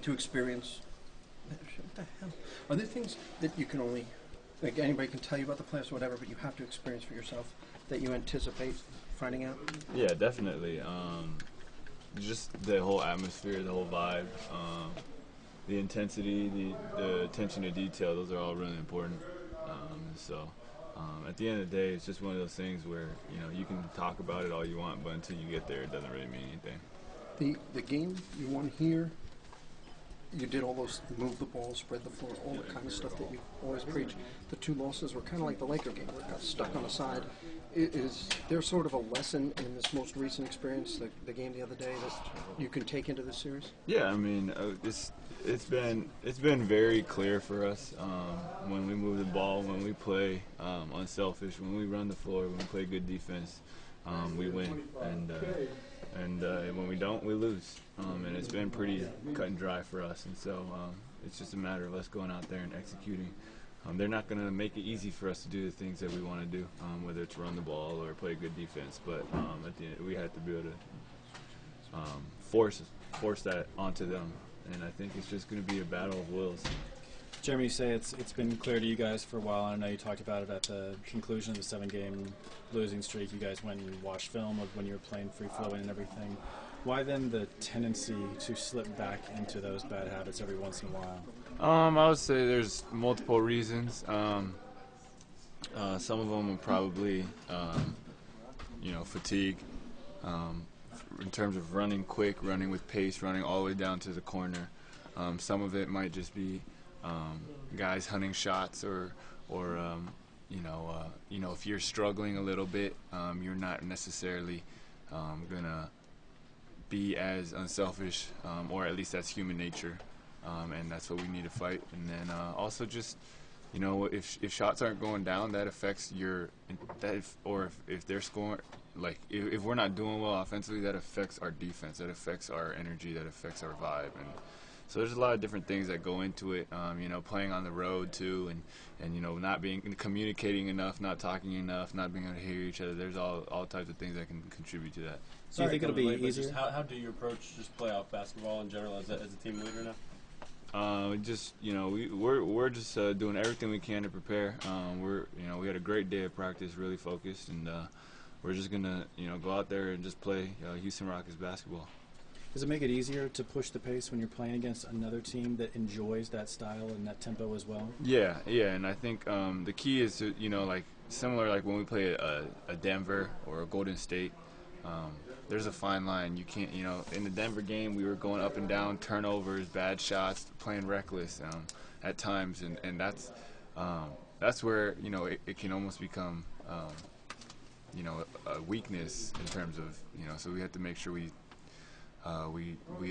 to experience. What the hell? Are there things that you can only, like anybody can tell you about the playoffs or whatever, but you have to experience for yourself that you anticipate finding out? Yeah, definitely. Just the whole atmosphere, the whole vibe, the intensity, the attention to detail, those are all really important. At the end of the day, it's just one of those things where, you can talk about it all you want, but until you get there, it doesn't really mean anything. The game you won here, you did all those move the ball, spread the floor, all the kind of stuff that you always preach. The two losses were kind of like the Laker game, where it got stuck on the side. Is there sort of a lesson in this most recent experience, the game the other day, that you can take into this series? Yeah, I mean, it's been very clear for us when we move the ball, when we play unselfish, when we run the floor, when we play good defense, we win, and when we don't, we lose. And it's been pretty cut and dry for us, and so it's just a matter of us going out there and executing. They're not going to make it easy for us to do the things that we want to do, whether it's run the ball or play good defense. But at the end, we have to be able to force that onto them, and I think it's just going to be a battle of wills. Jeremy, you say it's been clear to you guys for a while. I know you talked about it at the conclusion of the 7-game losing streak. You guys went and watched film of when you were playing free-flowing and everything. Why then the tendency to slip back into those bad habits every once in a while? I would say there's multiple reasons. Some of them are probably, fatigue. In terms of running quick, running with pace, running all the way down to the corner. Some of it might just be guys hunting shots, or if you're struggling a little bit, you're not necessarily gonna be as unselfish, or at least that's human nature, and that's what we need to fight. And then also just, if shots aren't going down, that affects if they're scoring, like if we're not doing well offensively, that affects our defense, that affects our energy, that affects our vibe. And so there's a lot of different things that go into it, playing on the road too, and not communicating enough, not talking enough, not being able to hear each other. There's all types of things that can contribute to that. So you think it'll be easier? Just how do you approach just playoff basketball in general as a team leader now? We're just doing everything we can to prepare. We had a great day of practice, really focused, and we're just gonna go out there and just play Houston Rockets basketball. Does it make it easier to push the pace when you're playing against another team that enjoys that style and that tempo as well? Yeah, and I think the key is to, similar like when we play a Denver or a Golden State, there's a fine line. You can't, in the Denver game we were going up and down, turnovers, bad shots, playing reckless at times, and that's where, it can almost become, a weakness in terms of, so we have to make sure we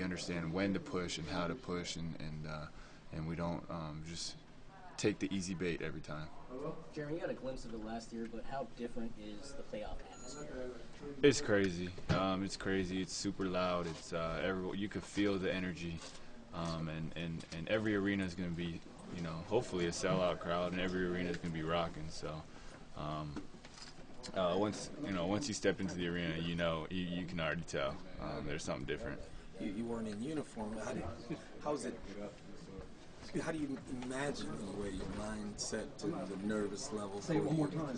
understand when to push and how to push, and we don't just take the easy bait every time. Jeremy, you had a glimpse of it last year, but how different is the playoff atmosphere? It's crazy. It's crazy. It's super loud. It's you could feel the energy, and every arena is going to be, hopefully a sellout crowd, and every arena is going to be rocking. So. Once you step into the arena, you can already tell there's something different. You weren't in uniform. How do you imagine, in a way, your mindset to the nervous level? Say it one more time.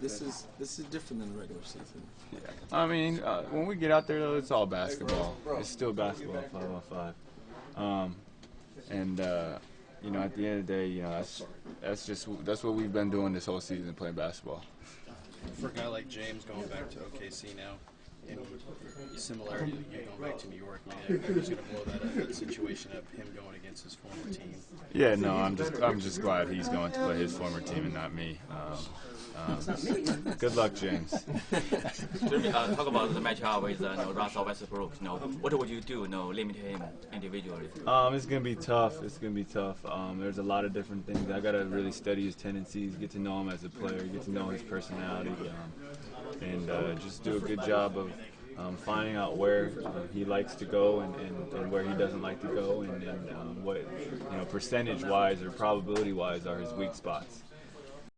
This is different than the regular season. Yeah. I mean, when we get out there, though, it's all basketball. It's still basketball, 5-on-5. At the end of the day, that's what we've been doing this whole season, playing basketball. For a guy like James going back to OKC now, any similarity to you going back to New York? I mean, who's going to blow that situation up, him going against his former team? Yeah, no, I'm just glad he's going to play his former team and not me. Good luck, James. Talk about the matchup with Russell Westbrook. What would you do? Limit him individually. It's gonna be tough. There's a lot of different things. I gotta really study his tendencies, get to know him as a player, get to know his personality, and just do a good job of finding out where he likes to go and where he doesn't like to go, and what percentage-wise or probability-wise are his weak spots.